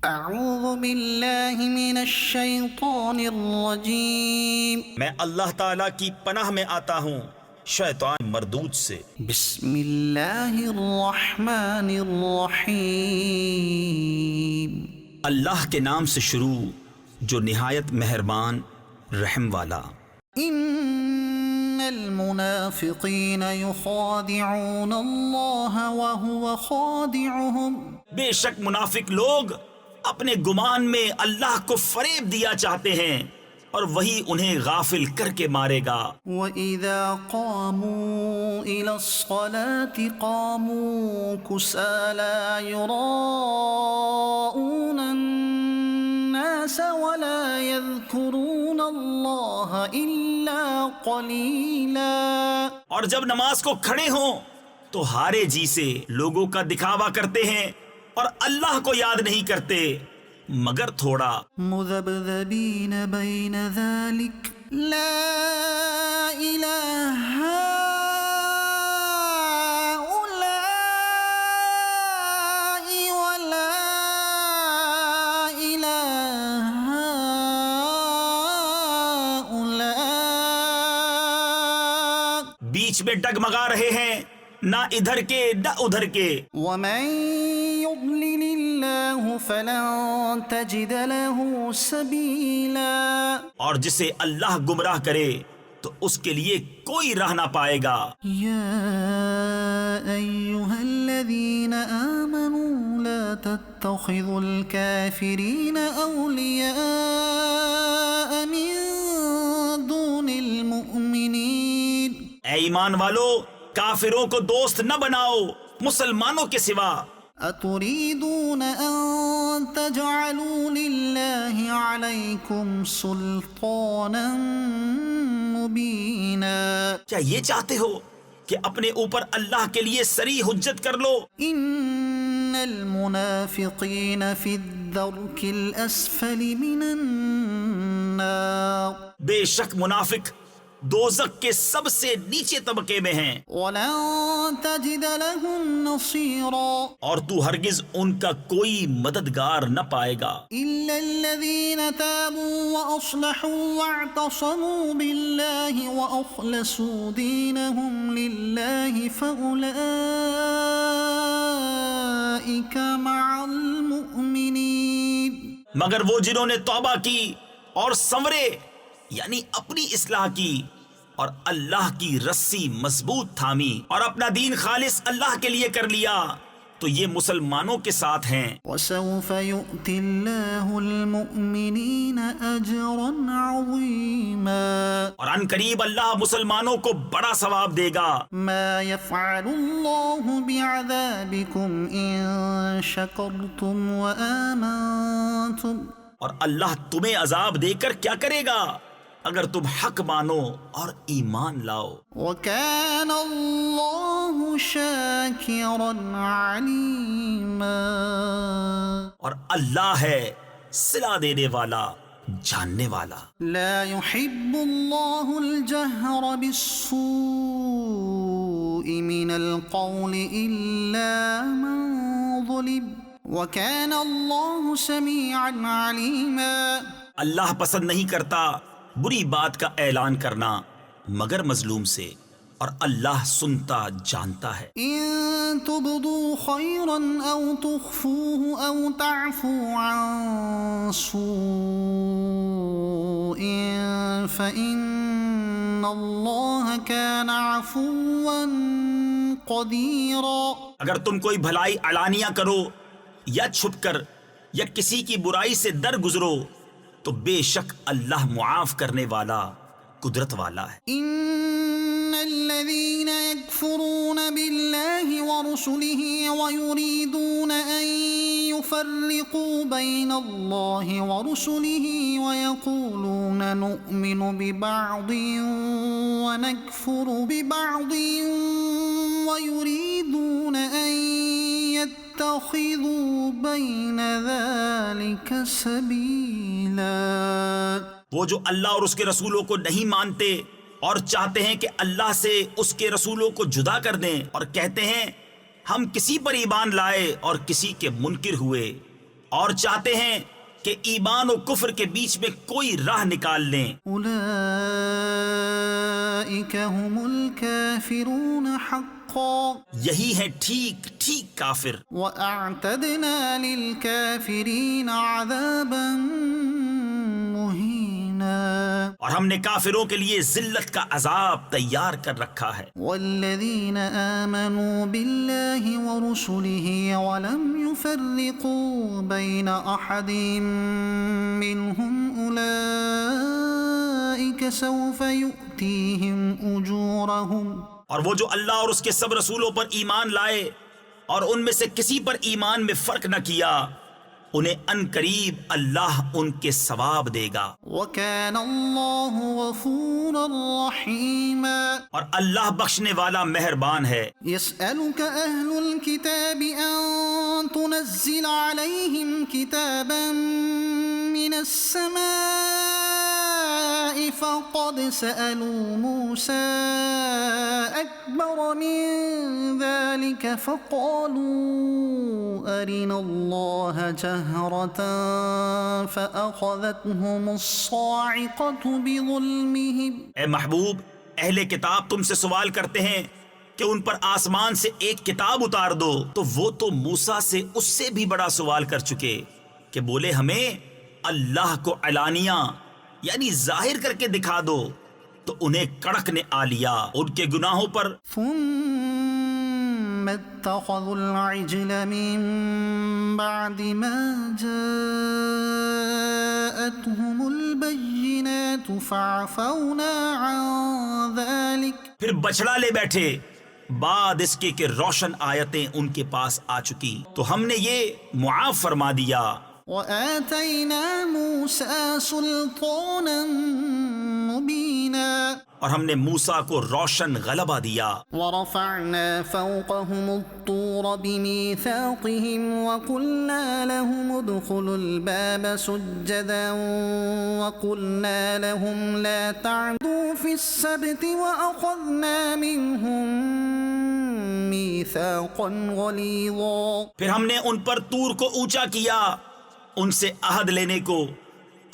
اعوذ باللہ من الشیطان الرجیم، میں اللہ تعالیٰ کی پناہ میں آتا ہوں شیطان مردود سے۔ بسم اللہ الرحمن الرحیم، اللہ کے نام سے شروع جو نہایت مہربان رحم والا۔ ان المنافقین یخادعون اللہ وهو خادعهم، بے شک منافق لوگ اپنے گمان میں اللہ کو فریب دیا چاہتے ہیں اور وہی انہیں غافل کر کے مارے گا۔ وَإِذَا قَامُوا إِلَى الصَّلَاةِ قَامُوا كُسَالَى يُرَاءُونَ النَّاسَ وَلَا يَذْكُرُونَ اللَّهَ إِلَّا قَلِيلًا، اور جب نماز کو کھڑے ہوں تو ہارے جی سے لوگوں کا دکھاوا کرتے ہیں اور اللہ کو یاد نہیں کرتے مگر تھوڑا۔ مذبذبین بین ذلک لا الہ ہؤلاء ولا الہ ہؤلاء، بیچ میں ڈگمگا رہے ہیں، نہ ادھر کے نہ ادھر کے۔ ومن يضلل الله فلن تجد له سبيلا، اور جسے اللہ گمراہ کرے تو اس کے لیے کوئی راہ نہ پائے گا۔ يا أيها الذين آمنوا لا تتخذوا الكافرين أولياء من دون المؤمنين، اے ایمان والو، کافروں کو دوست نہ بناؤ مسلمانوں کے سوا۔ أتريدون أن تجعلوا لله عليكم سلطانا مبينا، کیا یہ چاہتے ہو کہ اپنے اوپر اللہ کے لیے صریح حجت کر لو؟ إن المنافقين في الدرك الأسفل من النار، بے شک منافق دوزخ کے سب سے نیچے طبقے میں ہیں، ولن تجد لهم نصيرا، اور تو ہرگز ان کا کوئی مددگار نہ پائے گا۔ إلا الذين تابوا وأصلحوا واعتصموا بالله وأخلصوا دينهم لله فأولئك مع المؤمنين، مگر وہ جنہوں نے توبہ کی اور سنورے یعنی اپنی اصلاح کی اور اللہ کی رسی مضبوط تھامی اور اپنا دین خالص اللہ کے لیے کر لیا تو یہ مسلمانوں کے ساتھ ہیں۔ وسوف يؤتي الله المؤمنين أجرا عظيما، اور ان قریب اللہ مسلمانوں کو بڑا ثواب دے گا۔ ما يفعل الله بعذابكم إن شكرتم وآمنتم، اور اللہ تمہیں عذاب دے کر کیا کرے گا اگر تم حق مانو اور ایمان لاؤ۔ وكان الله شاكرا عليما، اور اللہ ہے صلہ دینے والا جاننے والا۔ لا يحب الله الجهر بالسوء من القول إلا من ظلم، وكان الله سميعا عليما، اللہ پسند نہیں کرتا بری بات کا اعلان کرنا مگر مظلوم سے، اور اللہ سنتا جانتا ہے۔ إن تبدوا خيرا أو تخفوه أو تعفوا عن سوء فإن الله كان عفوا قديرا، اگر تم کوئی بھلائی علانیہ کرو یا چھپ کر یا کسی کی برائی سے در گزرو تو بے شک اللہ معاف کرنے والا قدرت والا ہے۔ إن الذين يكفرون بالله ورسله ويريدون أن يفرقوا بين الله ورسله ويقولون نؤمن ببعض ونكفر ببعض ويريدون أن يتخذوا بين ذلك سبيلا، وہ جو اللہ اور اس کے رسولوں کو نہیں مانتے اور چاہتے ہیں کہ اللہ سے اس کے رسولوں کو جدا کر دیں اور کہتے ہیں ہم کسی پر ایمان لائے اور کسی کے منکر ہوئے، اور چاہتے ہیں کہ ایمان و کفر کے بیچ میں کوئی راہ نکال لیں۔ اولئک هم الکافرون حقا، یہی ہیں ٹھیک ٹھیک کافر، وَأَعْتَدْنَا لِلْكَافِرِينَ عَذَابًا مُهِينًا، اور ہم نے کافروں کے لیے ذلت کا عذاب تیار کر رکھا ہے۔ وَالَّذِينَ آمَنُوا بِاللَّهِ وَرُسُلِهِ وَلَمْ يُفَرِّقُوا بَيْنَ أَحَدٍ مِّنْهُمْ أُولَئِكَ سَوْفَ يُؤْتِيهِمْ أُجُورَهُمْ، اور وہ جو اللہ اور اس کے سب رسولوں پر ایمان لائے اور ان میں سے کسی پر ایمان میں فرق نہ کیا، انہیں ان قریب اللہ ان کے ثواب دے گا۔ وَكَانَ اللَّهُ غَفُورًا رَّحِيمًا، اور اللہ بخشنے والا مہربان ہے۔ يَسْأَلُكَ أَهْلُ الْكِتَابِ أَن تُنَزِّلَ عَلَيْهِمْ كِتَابًا مِّنَ السَّمَاءِ فَقَدْ سَأَلُوا مُوسَىٰ أَكْبَرَ مِن ذَلِكَ فَقَالُوا أَرِنَا اللَّهَ جَهْرَةً فَأَخَذَتْهُمُ الصَّاعِقَةُ بِظُلْمِهِمْ۔ اے محبوب، اہل کتاب تم سے سوال کرتے ہیں کہ ان پر آسمان سے ایک کتاب اتار دو، تو وہ تو موسیٰ سے اس سے بھی بڑا سوال کر چکے کہ بولے ہمیں اللہ کو علانیہ یعنی ظاہر کر کے دکھا دو، تو انہیں کڑک نے آ لیا ان کے گناہوں پر۔ ثم اتخذوا العجل من بعد ما جاءتهم البينات فعفونا عن ذلك، پھر بچڑا لے بیٹھے بعد اس کے کہ روشن آیتیں ان کے پاس آ چکی، تو ہم نے یہ معاف فرما دیا۔ وآتينا موسى سلطانا مبينا، اور ہم نے موسیٰ کو روشن غلبہ دیا۔ ورفعنا فوقهم الطور بميثاقهم وقلنا لهم ادخلوا الباب سجدا وقلنا لهم لا تعدوا في السبت وأخذنا منهم ميثاقا غليظا، پھر ہم نے ان پر طور کو اونچا کیا ان سے عہد لینے کو،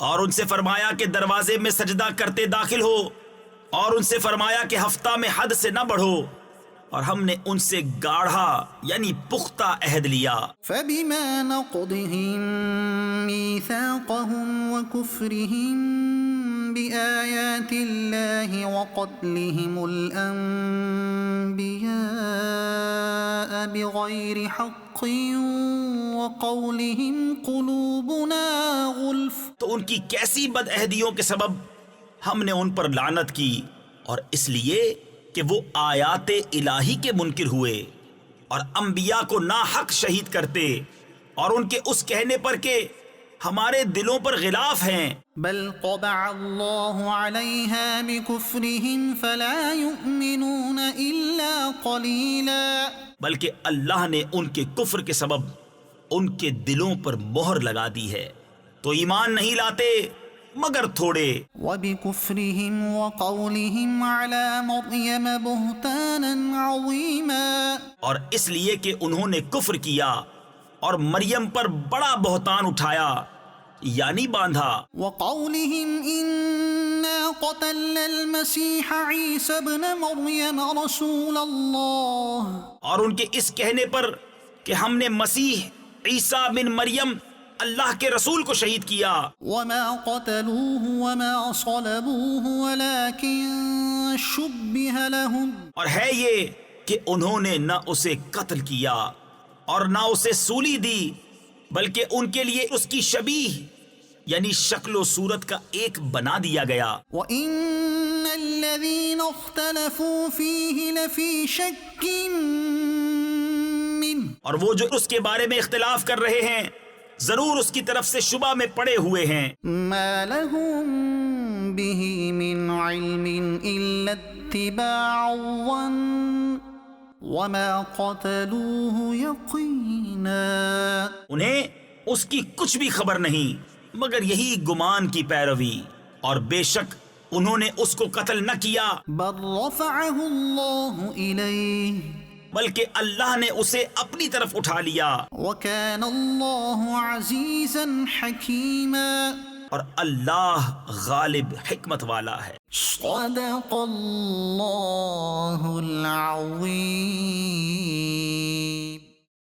اور ان سے فرمایا کہ دروازے میں سجدہ کرتے داخل ہو، اور ان سے فرمایا کہ ہفتہ میں حد سے نہ بڑھو، اور ہم نے ان سے گاڑھا یعنی پختہ عہد لیا۔ فبما نقضهم ميثاقهم وكفرهم بآيات الله وقتلهم الأنبياء بغير حق وقولهم قلوبنا غلف، تو ان کی کیسی بد عہدیوں کے سبب ہم نے ان پر لعنت کی، اور اس لیے کہ وہ آیات الہی کے منکر ہوئے اور انبیاء کو ناحق شہید کرتے، اور ان کے اس کہنے پر کہ ہمارے دلوں پر غلاف ہیں۔ بل طبع الله عليها بكفرهم فلا يؤمنون إلا قليلا، بلکہ اللہ نے ان کے کفر کے سبب ان کے دلوں پر مہر لگا دی ہے، تو ایمان نہیں لاتے مگر تھوڑے۔ وبكفرهم وقولهم على مريم بهتانا عظيما، اور اس لیے کہ انہوں نے کفر کیا اور مریم پر بڑا بہتان اٹھایا یعنی باندھا۔ وقولهم إنا قتلنا المسيح عيسى ابن مريم رسول الله، اور ان کے اس کہنے پر کہ ہم نے مسیح عیسیٰ بن مریم اللہ کے رسول کو شہید کیا۔ وما قتلوه وما صلبوه ولكن شبه لهم، اور ہے یہ کہ انہوں نے نہ اسے قتل کیا اور نہ اسے سولی دی، بلکہ ان کے لیے اس کی شبیہ یعنی شکل و صورت کا ایک بنا دیا گیا۔ وَإِنَّ الَّذِينَ اخْتَلَفُوا فِيهِ لَفِي شَكٍّ مِّنْهُ، اور وہ جو اس کے بارے میں اختلاف کر رہے ہیں ضرور اس کی طرف سے شبہ میں پڑے ہوئے ہیں۔ مَا لَهُم بِهِ مِنْ عِلْمٍ إِلَّا اتِّبَاعَ الظَّنِّ وَمَا قَتَلُوهُ يَقِينًا، انہیں اس کی کچھ بھی خبر نہیں مگر یہی گمان کی پیروی، اور بے شک انہوں نے اس کو قتل نہ کیا۔ بَلْ رَفَعَهُ اللَّهُ إِلَيْهِ بلکہ اللہ نے اسے اپنی طرف اٹھا لیا، وكان الله عزيزا حكيما. اور اللہ غالب حکمت والا ہے۔ صدق الله العظيم.